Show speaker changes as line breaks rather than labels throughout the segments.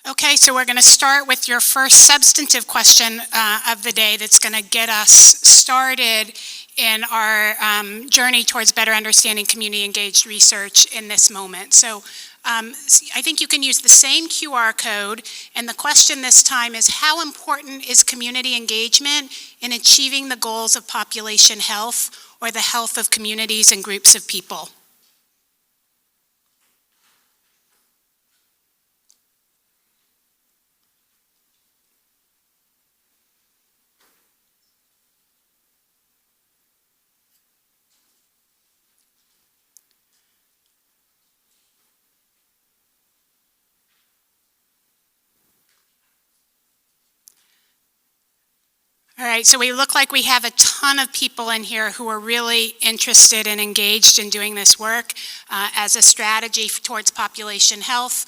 Okay, so we're going to start with your first substantive question of the day that's going to get us started in our journey towards better understanding community-engaged research in this moment. So I think you can use the same QR code, and the question this time is, how important is community engagement in achieving the goals of population health or the health of communities and groups of people? All right, so we look like we have a ton of people in here who are really interested and engaged in doing this work as a strategy towards population health.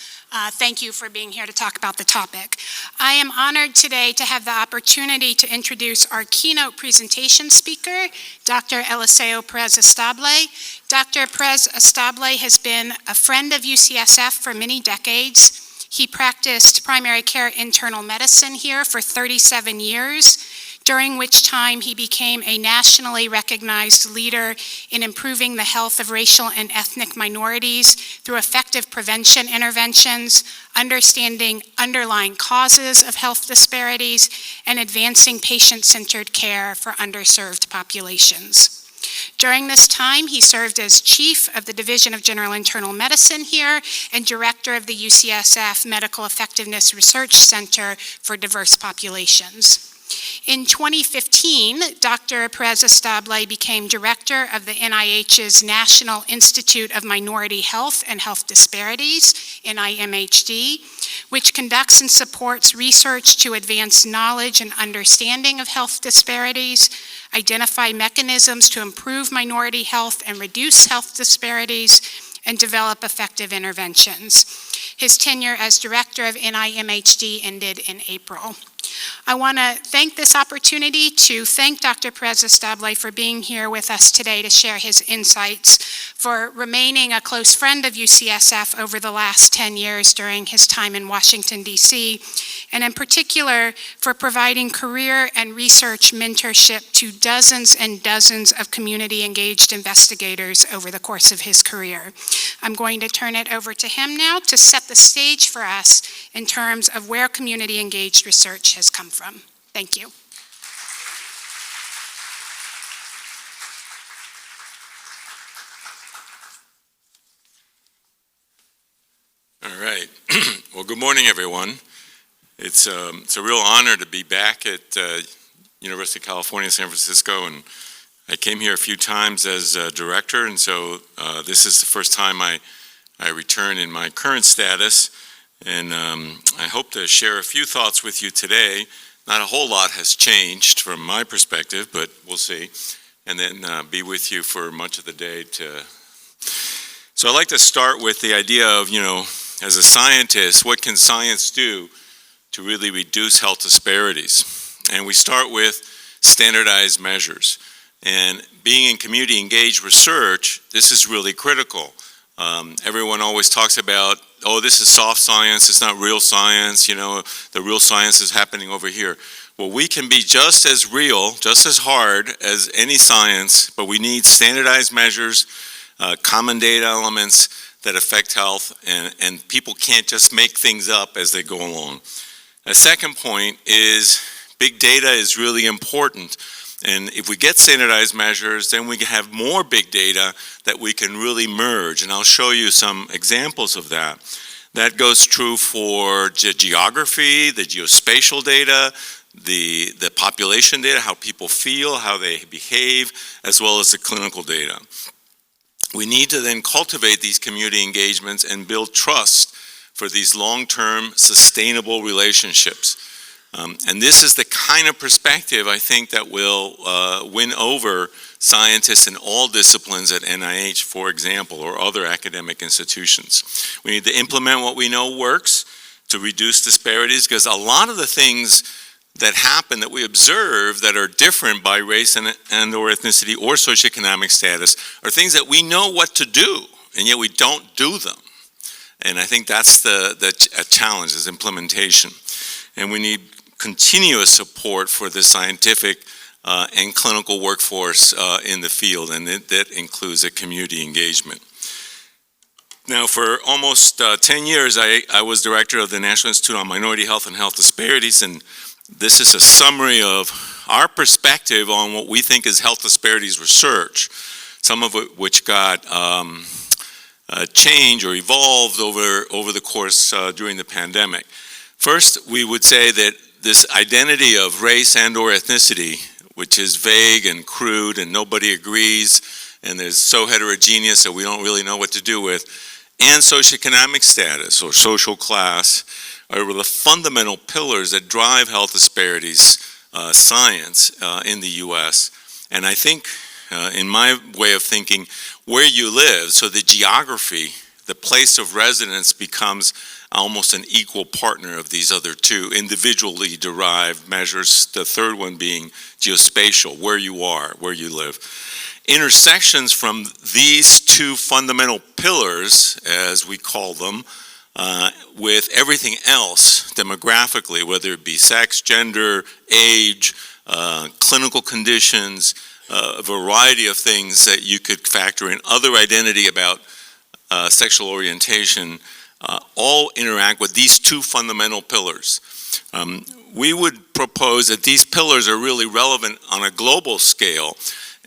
Thank you for being here to talk about the topic. I am honored today to have the opportunity to introduce our keynote presentation speaker, Dr. Eliseo Perez-Estable. Dr. Perez-Estable has been a friend of UCSF for many decades. He practiced primary care internal medicine here for 37 years, during which time he became a nationally recognized leader in improving the health of racial and ethnic minorities through effective prevention interventions, understanding underlying causes of health disparities, and advancing patient-centered care for underserved populations. During this time, he served as chief of the Division of General Internal Medicine here and director of the UCSF Medical Effectiveness Research Center for Diverse Populations. In 2015, Dr. Perez-Estable became director of the NIH's National Institute of Minority Health and Health Disparities, NIMHD, which conducts and supports research to advance knowledge and understanding of health disparities, identify mechanisms to improve minority health and reduce health disparities, and develop effective interventions. His tenure as director of NIMHD ended in April. I want to thank this opportunity to thank Dr. Perez-Estable for being here with us today to share his insights, for remaining a close friend of UCSF over the last 10 years during his time in Washington, D.C., and in particular for providing career and research mentorship to dozens and dozens of community-engaged investigators over the course of his career. I'm going to turn it over to him now to set the stage for us in terms of where community-engaged research has come from. Thank you.
All right. Well, good morning, everyone. It's a real honor to be back at University of California, San Francisco, and I came here a few times as director, and so this is the first time I return in my current status, and I hope to share a few thoughts with you today. Not a whole lot has changed from my perspective, but we'll see, and then be with you for much of the day. So I'd like to start with the idea of, as a scientist, what can science do to really reduce health disparities? And we start with standardized measures. And being in community engaged research, this is really critical. Everyone always talks about, oh, this is soft science, it's not real science, the real science is happening over here. Well, we can be just as real, just as hard as any science, but we need standardized measures, common data elements that affect health, and people can't just make things up as they go along. A second point is big data is really important. And if we get standardized measures, then we can have more big data that we can really merge. And I'll show you some examples of that. That goes true for geography, the geospatial data, the population data, how people feel, how they behave, as well as the clinical data. We need to then cultivate these community engagements and build trust for these long-term sustainable relationships. And this is the kind of perspective I think that will win over scientists in all disciplines at NIH, for example, or other academic institutions. We need to implement what we know works to reduce disparities, because a lot of the things that happen that we observe that are different by race and or ethnicity or socioeconomic status are things that we know what to do, and yet we don't do them. And I think that's the challenge, is implementation. And we need continuous support for the scientific and clinical workforce in the field, and that includes a community engagement. Now, for almost 10 years, I was director of the National Institute on Minority Health and Health Disparities, and this is a summary of our perspective on what we think is health disparities research, some of it which got changed or evolved over the course during the pandemic. First, we would say that this identity of race and or ethnicity, which is vague and crude and nobody agrees and is so heterogeneous that we don't really know what to do with, and socioeconomic status or social class are the fundamental pillars that drive health disparities science in the U.S. And I think, in my way of thinking, where you live, so the geography, the place of residence becomes almost an equal partner of these other two individually derived measures, the third one being geospatial, where you are, where you live. Intersections from these two fundamental pillars, as we call them, with everything else demographically, whether it be sex, gender, age, clinical conditions, a variety of things that you could factor in, other identity about sexual orientation, all interact with these two fundamental pillars. We would propose that these pillars are really relevant on a global scale.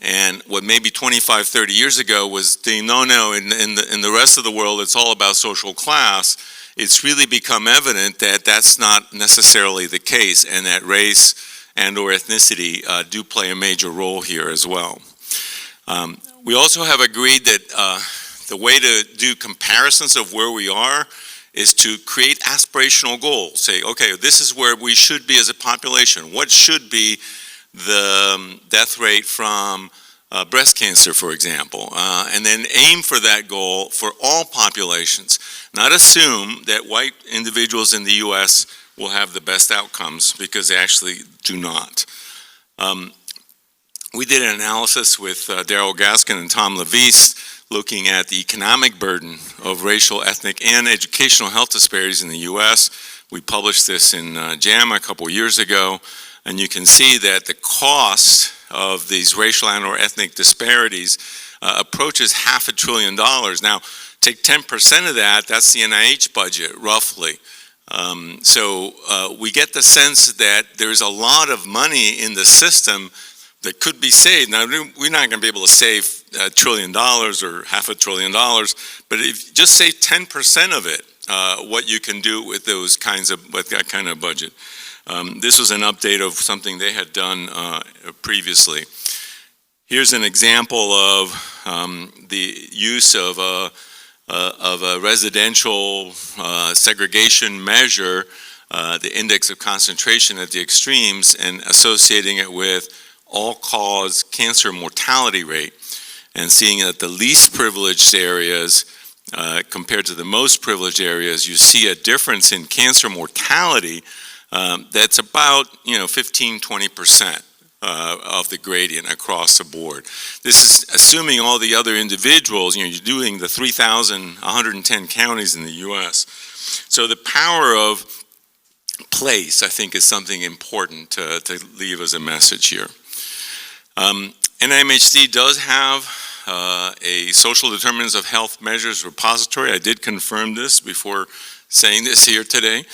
And what maybe 25, 30 years ago was in the rest of the world, it's all about social class. It's really become evident that that's not necessarily the case, and that race and or ethnicity do play a major role here as well. We also have agreed that the way to do comparisons of where we are is to create aspirational goals. Say, okay, this is where we should be as a population. What should be the death rate from breast cancer, for example, and then aim for that goal for all populations. Not assume that white individuals in the U.S. will have the best outcomes, because they actually do not. We did an analysis with Daryl Gaskin and Tom Levis looking at the economic burden of racial, ethnic, and educational health disparities in the U.S. We published this in JAMA a couple years ago. And you can see that the cost of these racial and or ethnic disparities approaches $500 billion. Now, take 10% of that, that's the NIH budget, roughly. So we get the sense that there's a lot of money in the system that could be saved. Now, we're not going to be able to save $1 trillion or $500 billion, but if you just save 10% of it, what you can do with with that kind of budget. This was an update of something they had done previously. Here's an example of the use of a residential segregation measure, the index of concentration at the extremes, and associating it with all-cause cancer mortality rate, and seeing that the least privileged areas compared to the most privileged areas, you see a difference in cancer mortality that's about 15-20% of the gradient across the board. This is assuming all the other individuals, you're doing the 3,110 counties in the U.S. So the power of place, I think, is something important to leave as a message here. NIMHD does have a social determinants of health measures repository. I did confirm this before saying this here today.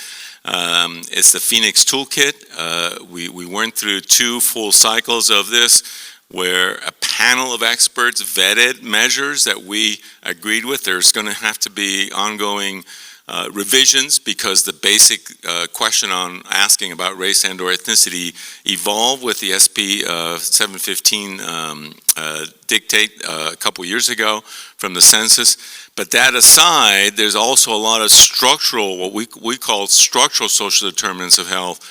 It's the Phoenix Toolkit. We went through 2 full cycles of this, where a panel of experts vetted measures that we agreed with. There's going to have to be ongoing revisions, because the basic question on asking about race and or ethnicity evolved with the SP 715 dictate a couple years ago from the census. But that aside, there's also a lot of structural, what we call structural social determinants of health,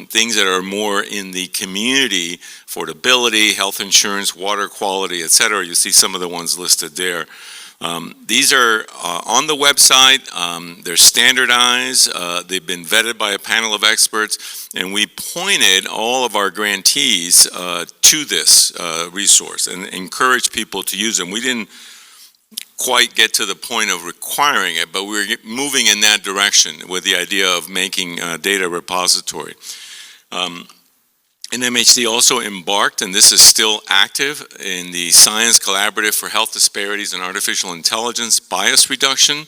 things that are more in the community: affordability, health insurance, water quality, et cetera. You see some of the ones listed there. These are on the website. They're standardized. They've been vetted by a panel of experts, and we pointed all of our grantees to this resource and encouraged people to use them. We didn't quite get to the point of requiring it, but we're moving in that direction with the idea of making data repository. NMHD also embarked, and this is still active, in the Science Collaborative for Health Disparities and Artificial Intelligence Bias Reduction,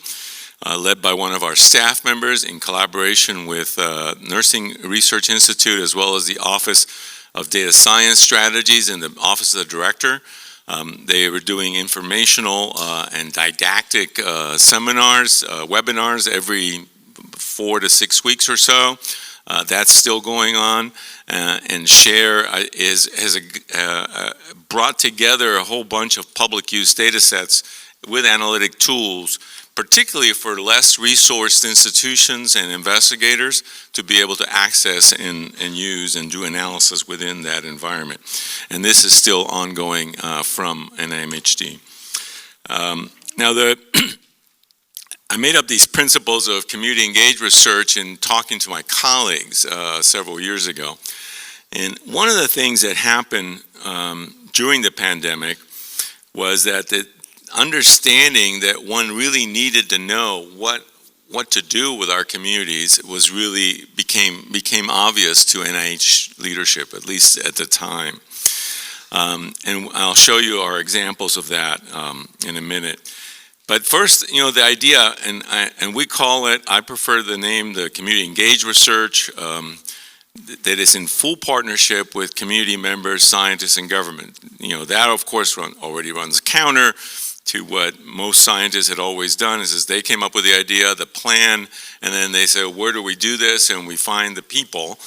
led by one of our staff members in collaboration with Nursing Research Institute, as well as the Office of Data Science Strategies and the Office of the Director. They were doing informational and didactic seminars, webinars every 4 to 6 weeks or so. That's still going on, and SHARE has brought together a whole bunch of public use data sets with analytic tools, particularly for less resourced institutions and investigators to be able to access and use and do analysis within that environment. And this is still ongoing from NIMHD. Now, I made up these principles of community engaged research in talking to my colleagues several years ago. And one of the things that happened during the pandemic was that the understanding that one really needed to know what to do with our communities was really became obvious to NIH leadership, at least at the time. And I'll show you our examples of that in a minute. But first, the idea, and we call it, I prefer the name, the community engaged research, that is in full partnership with community members, scientists, and government. That of course already runs counter to what most scientists had always done, is they came up with the idea, the plan, and then they say, where do we do this? And we find the people,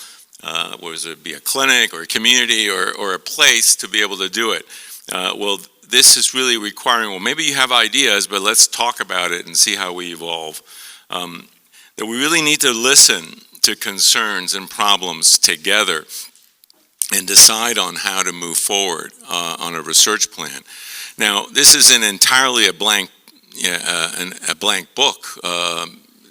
whether it be a clinic or a community or a place to be able to do it. Well, this is really requiring, well, maybe you have ideas, but let's talk about it and see how we evolve. That we really need to listen to concerns and problems together and decide on how to move forward on a research plan. Now, this isn't entirely a blank book.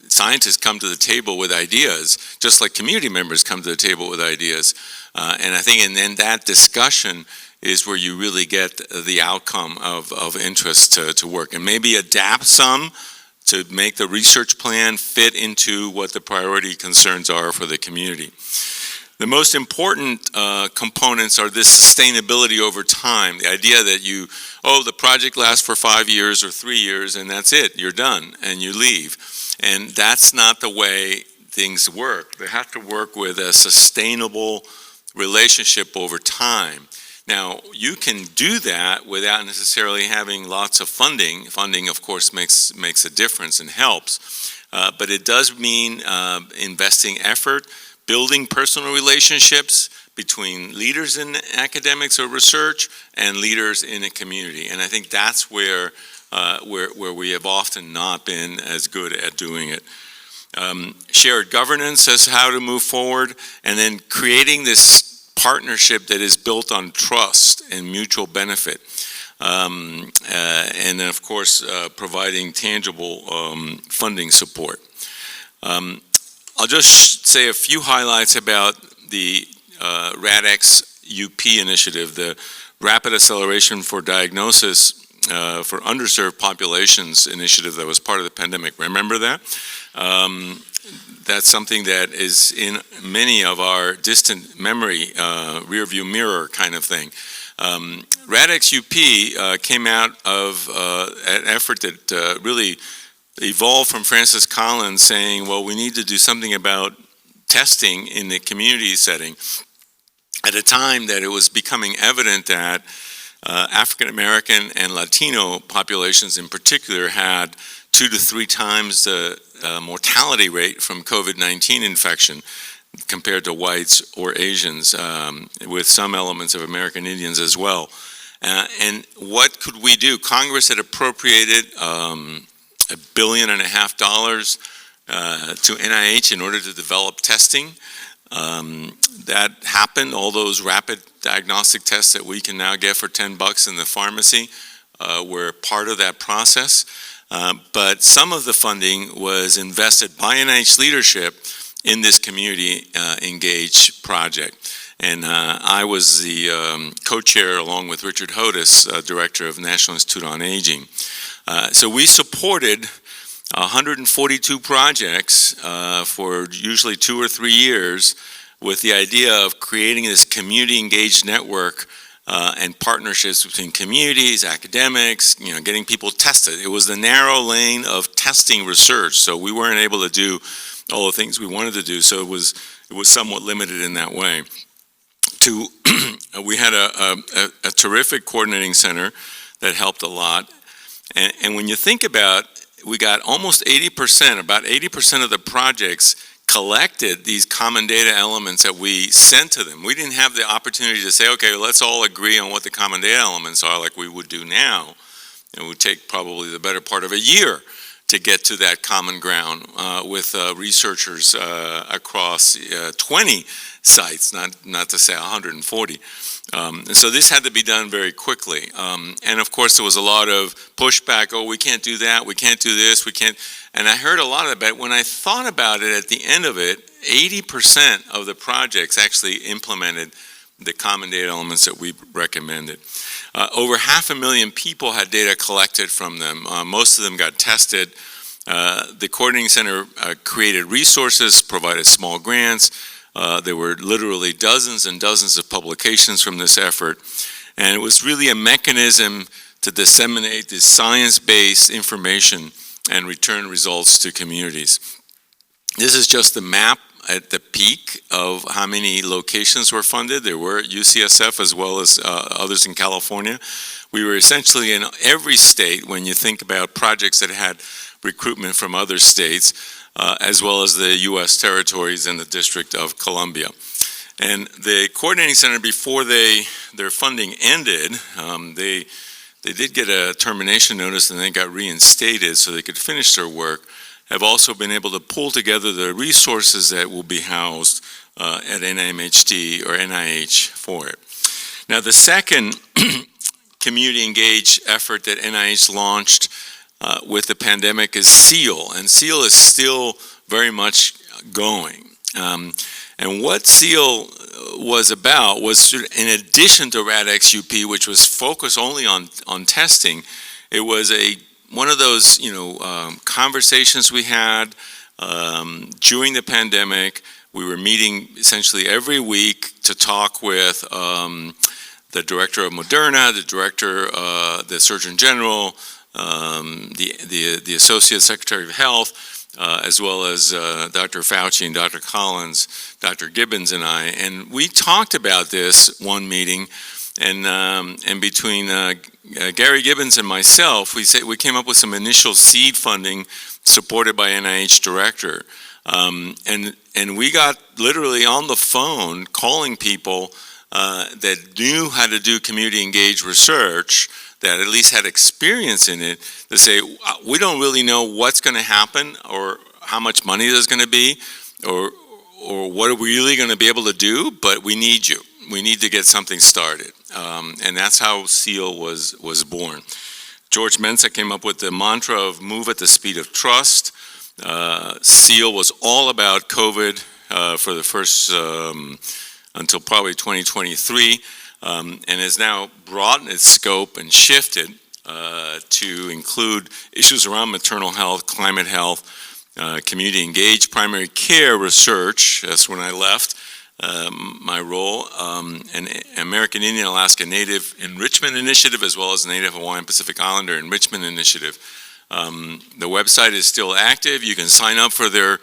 Scientists come to the table with ideas, just like community members come to the table with ideas. And I think in that discussion is where you really get the outcome of interest to work. And maybe adapt some to make the research plan fit into what the priority concerns are for the community. The most important components are this sustainability over time. The idea that the project lasts for 5 years or 3 years and that's it, you're done and you leave. And that's not the way things work. They have to work with a sustainable relationship over time. Now, you can do that without necessarily having lots of funding. Funding, of course, makes a difference and helps. But it does mean investing effort, building personal relationships between leaders in academics or research and leaders in a community. And I think that's where we have often not been as good at doing it. Shared governance as how to move forward, and then creating this partnership that is built on trust and mutual benefit. And then, of course, providing tangible funding support. I'll just say a few highlights about the RADx UP initiative, the Rapid Acceleration for Diagnosis for Underserved Populations initiative that was part of the pandemic. Remember that? That's something that is in many of our distant memory, rearview mirror kind of thing. RADx UP came out of an effort that really evolved from Francis Collins saying, well, we need to do something about testing in the community setting at a time that it was becoming evident that African American and Latino populations in particular had 2 to 3 times the mortality rate from COVID-19 infection compared to whites or Asians, with some elements of American Indians as well. And what could we do? Congress had appropriated $1.5 billion to NIH in order to develop testing. That happened. All those rapid diagnostic tests that we can now get for $10 in the pharmacy were part of that process. But some of the funding was invested by NIH leadership in this community engaged project. And I was the co-chair along with Richard Hodis, director of National Institute on Aging. So we supported 142 projects for usually 2 or 3 years, with the idea of creating this community-engaged network and partnerships between communities, academics, getting people tested. It was the narrow lane of testing research, so we weren't able to do all the things we wanted to do, so it was somewhat limited in that way. We had a terrific coordinating center that helped a lot, and when you think about, we got almost 80%, about 80% of the projects collected these common data elements that we sent to them. We didn't have the opportunity to say, okay, let's all agree on what the common data elements are like we would do now. It would take probably the better part of a year to get to that common ground with researchers across 20 sites, not to say 140. And so this had to be done very quickly. And of course, there was a lot of pushback. Oh, we can't do that. We can't do this. We can't. And I heard a lot of it. But when I thought about it, at the end of it, 80% of the projects actually implemented the common data elements that we recommended. Over 500,000 people had data collected from them. Most of them got tested. The Coordinating Center created resources, provided small grants. There were literally dozens and dozens of publications from this effort. And it was really a mechanism to disseminate this science-based information and return results to communities. This is just the map at the peak of how many locations were funded. There were at UCSF as well as others in California. We were essentially in every state when you think about projects that had recruitment from other states, as well as the U.S. territories and the District of Columbia. And the Coordinating Center, before their funding ended, they did get a termination notice and they got reinstated so they could finish their work, have also been able to pull together the resources that will be housed at NIMHD or NIH for it. Now, the second community engaged effort that NIH launched with the pandemic is SEAL, and SEAL is still very much going. And what SEAL was about was, in addition to RADXUP, which was focused only on testing, it was one of those conversations we had during the pandemic. We were meeting essentially every week to talk with the director of Moderna, the director, the Surgeon General, the Associate Secretary of Health, as well as Dr. Fauci and Dr. Collins, Dr. Gibbons and I. And we talked about this one meeting, and between Gary Gibbons and myself, we came up with some initial seed funding supported by NIH director. And we got literally on the phone calling people that knew how to do community engaged research, that at least had experience in it, to say, we don't really know what's going to happen or how much money there's going to be or what are we really going to be able to do, but we need you. We need to get something started. And that's how SEAL was born. George Mensa came up with the mantra of move at the speed of trust. SEAL was all about COVID for the first, until probably 2023. And has now broadened its scope and shifted to include issues around maternal health, climate health, community engaged primary care research. That's when I left my role, and American Indian Alaska Native Enrichment Initiative, as well as Native Hawaiian Pacific Islander Enrichment Initiative. The website is still active. You can sign up for their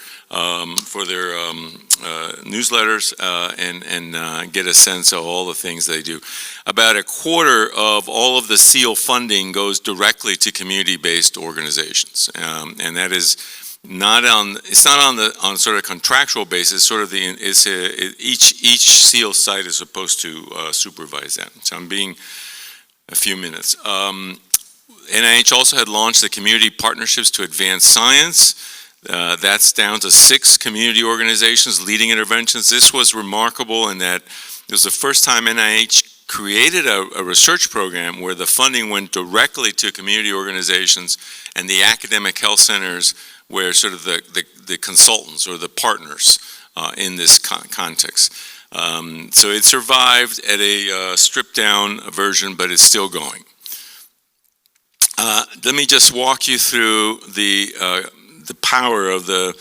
newsletters and get a sense of all the things they do. About a quarter of all of the SEAL funding goes directly to community-based organizations, and that is not on. It's not on sort of contractual basis. Sort of each SEAL site is supposed to supervise that. So I'm being a few minutes. NIH also had launched the Community Partnerships to Advance Science. That's down to 6 community organizations leading interventions. This was remarkable in that it was the first time NIH created a research program where the funding went directly to community organizations, and the academic health centers were sort of the consultants or the partners in this context. So it survived at a stripped down version, but it's still going. Let me just walk you through the power of the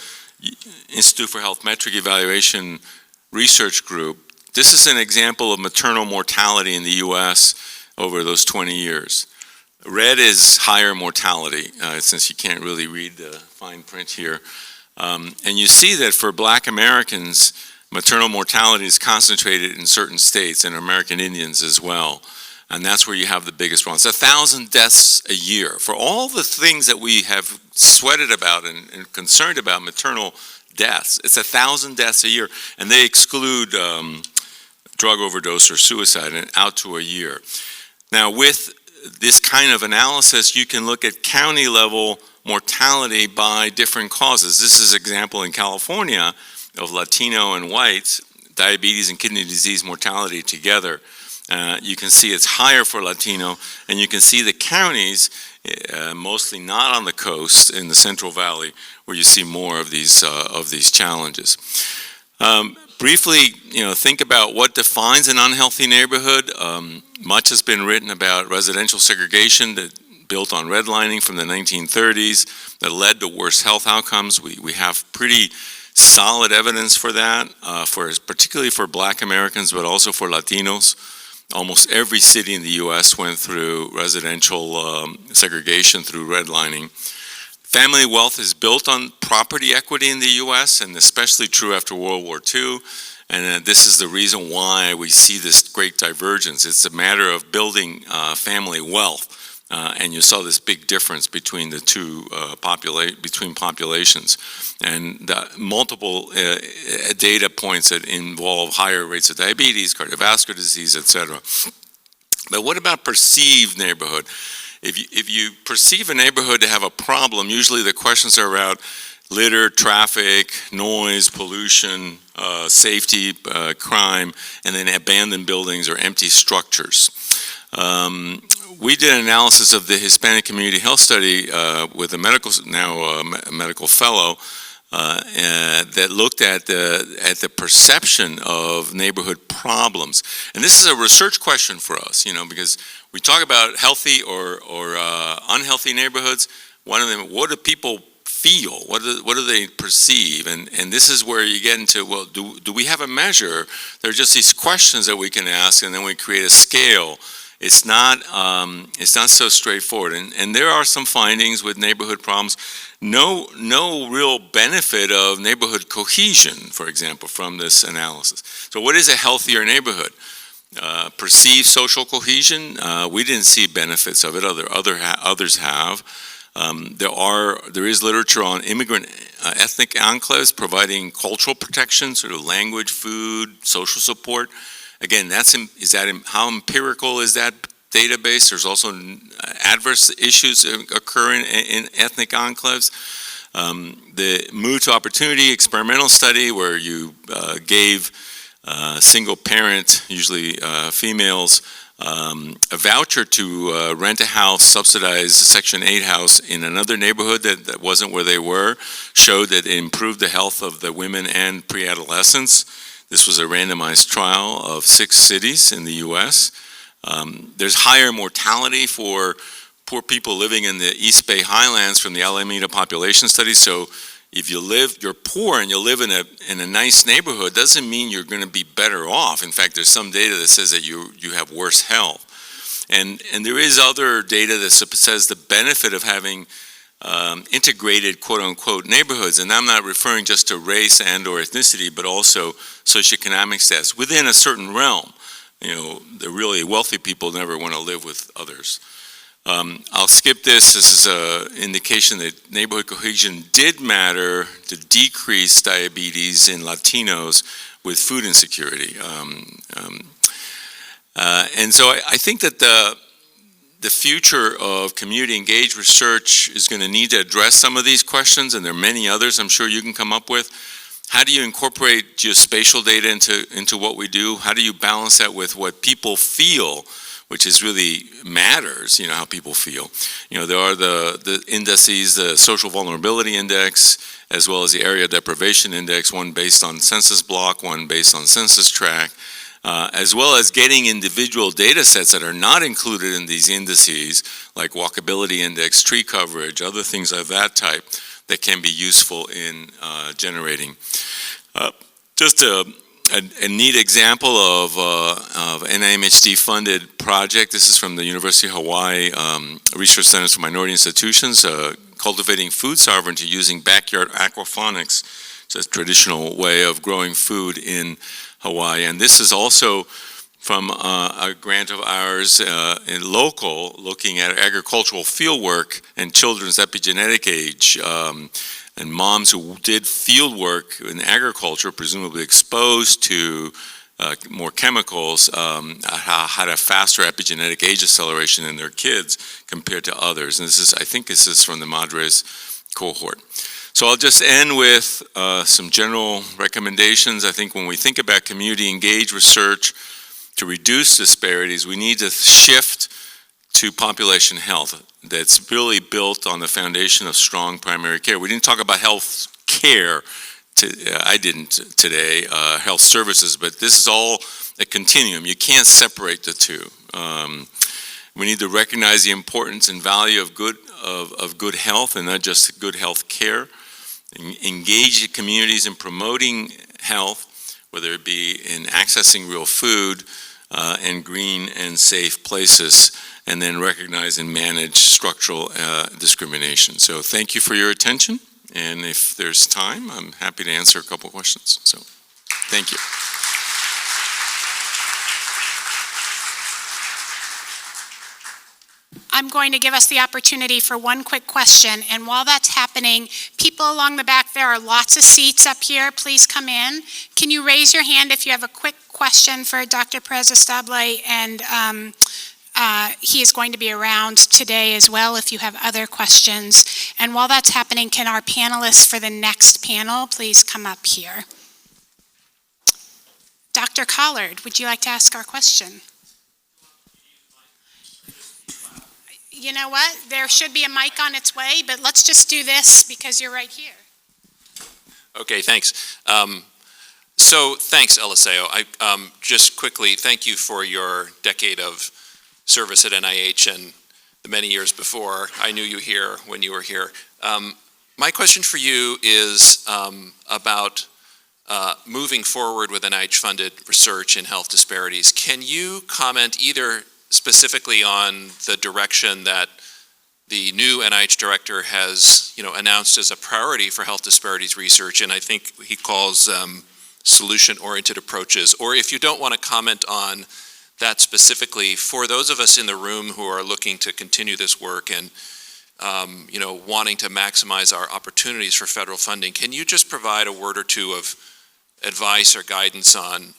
Institute for Health Metric Evaluation Research Group. This is an example of maternal mortality in the U.S. over those 20 years. Red is higher mortality, since you can't really read the fine print here. And you see that for Black Americans, maternal mortality is concentrated in certain states, and American Indians as well. And that's where you have the biggest problem. It's 1,000 deaths a year. For all the things that we have sweated about and concerned about maternal deaths, it's 1,000 deaths a year. And they exclude drug overdose or suicide and out to a year. Now, with this kind of analysis, you can look at county level mortality by different causes. This is an example in California of Latino and whites, diabetes and kidney disease mortality together. You can see it's higher for Latino, and you can see the counties, mostly not on the coast in the Central Valley, where you see more of these challenges. Briefly, think about what defines an unhealthy neighborhood. Much has been written about residential segregation that built on redlining from the 1930s that led to worse health outcomes. We have pretty solid evidence for that, particularly for Black Americans, but also for Latinos. Almost every city in the U.S. went through residential segregation through redlining. Family wealth is built on property equity in the U.S., and especially true after World War II. And this is the reason why we see this great divergence. It's a matter of building family wealth, and you saw this big difference between the two populations, and multiple data points that involve higher rates of diabetes, cardiovascular disease, etc. But what about perceived neighborhood? If you perceive a neighborhood to have a problem, usually the questions are around litter, traffic, noise, pollution, safety, crime, and then abandoned buildings or empty structures. We did an analysis of the Hispanic Community Health Study with a medical fellow that looked at the perception of neighborhood problems. And this is a research question for us, because we talk about healthy or unhealthy neighborhoods. One of them, what do people feel? What do they perceive? And this is where you get into, well, do we have a measure? There are just these questions that we can ask, and then we create a scale. It's not so straightforward. And there are some findings with neighborhood problems. No real benefit of neighborhood cohesion, for example, from this analysis. So what is a healthier neighborhood? Perceived social cohesion, we didn't see benefits of it. Others have. There is literature on immigrant ethnic enclaves providing cultural protection, sort of language, food, social support. Again, how empirical is that database? There's also adverse issues occurring in ethnic enclaves. The Move to Opportunity experimental study, where you gave single parent, usually females, a voucher to rent a house, subsidize a Section 8 house in another neighborhood that wasn't where they were, showed that it improved the health of the women and pre-adolescents. This was a randomized trial of 6 cities in the U.S. There's higher mortality for poor people living in the East Bay Highlands from the Alameda population study. So if you're poor and you live in a nice neighborhood, doesn't mean you're going to be better off. In fact, there's some data that says that you have worse health. And there is other data that says the benefit of having integrated quote-unquote neighborhoods, and I'm not referring just to race and or ethnicity, but also socioeconomic status within a certain realm. The really wealthy people never want to live with others. I'll skip this. This is an indication that neighborhood cohesion did matter to decrease diabetes in Latinos with food insecurity. And so I think that the future of community engaged research is going to need to address some of these questions, and there are many others I'm sure you can come up with. How do you incorporate geospatial data into what we do? How do you balance that with what people feel, which is really matters, how people feel. There are the indices, the social vulnerability index, as well as the area deprivation index, one based on census block, one based on census tract. as well as getting individual data sets that are not included in these indices, like walkability index, tree coverage, other things of that type that can be useful in generating. Just a neat example of NIMHD-funded project. This is from the University of Hawaii Research Centers for Minority Institutions, cultivating food sovereignty using backyard aquaponics. It's a traditional way of growing food in Hawaii. And this is also from a grant of ours in local, looking at agricultural fieldwork and children's epigenetic age. And moms who did field work in agriculture, presumably exposed to more chemicals, had a faster epigenetic age acceleration in their kids compared to others. And I think this is from the Madres cohort. So I'll just end with some general recommendations. I think when we think about community engaged research to reduce disparities, we need to shift to population health that's really built on the foundation of strong primary care. We didn't talk about health care, I didn't today, health services, but this is all a continuum. You can't separate the two. We need to recognize the importance and value of good health, and not just good health care. Engage communities in promoting health, whether it be in accessing real food and green and safe places, and then recognize and manage structural discrimination. So thank you for your attention, and if there's time, I'm happy to answer a couple questions. So thank you.
I'm going to give us the opportunity for one quick question, and while that's happening, people along the back, there are lots of seats up here. Please come in. Can you raise your hand if you have a quick question for Dr. Perez-Estable, and he is going to be around today as well if you have other questions. And while that's happening, can our panelists for the next panel please come up here? Dr. Collard, would you like to ask our question? You know what? There should be a mic on its way, but let's just do this because you're right here.
Okay, thanks. So thanks, Eliseo. Just quickly, thank you for your decade of service at NIH and the many years before. I knew you here when you were here. My question for you is about moving forward with NIH-funded research in health disparities. Can you comment either specifically on the direction that the new NIH director has, announced as a priority for health disparities research, and I think he calls solution-oriented approaches, or if you don't want to comment on that specifically, for those of us in the room who are looking to continue this work and wanting to maximize our opportunities for federal funding, can you just provide a word or two of advice or guidance on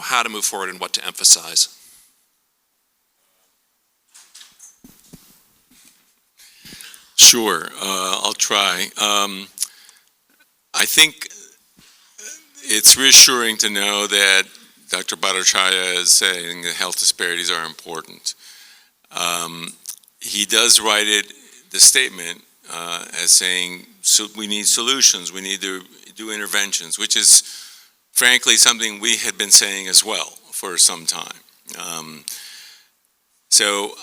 how to move forward and what to emphasize?
Sure, I'll try. I think it's reassuring to know that Dr. Bhattacharya is saying that health disparities are important. He does write the statement as saying, so we need solutions, we need to do interventions, which is frankly something we had been saying as well for some time. So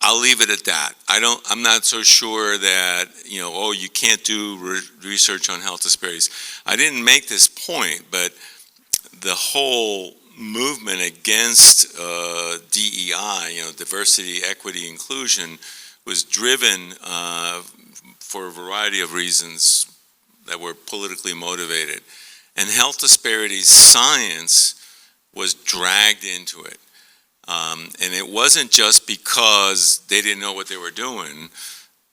I'll leave it at that. I'm not so sure that, you can't do research on health disparities. I didn't make this point, but the whole movement against DEI, diversity, equity, inclusion, was driven for a variety of reasons that were politically motivated. And health disparities science was dragged into it. And it wasn't just because they didn't know what they were doing.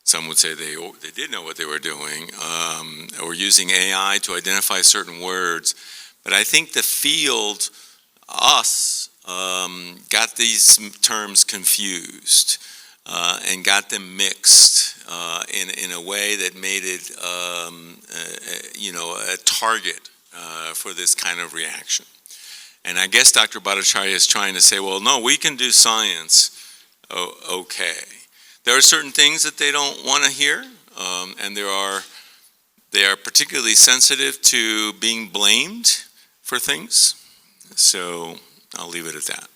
Some would say they did know what they were doing, or using AI to identify certain words. But I think the field, got these terms confused and got them mixed in a way that made it, a target for this kind of reaction. And I guess Dr. Bhattacharya is trying to say, well, no, we can do science, okay. There are certain things that they don't want to hear, and they are particularly sensitive to being blamed for things. So I'll leave it at that.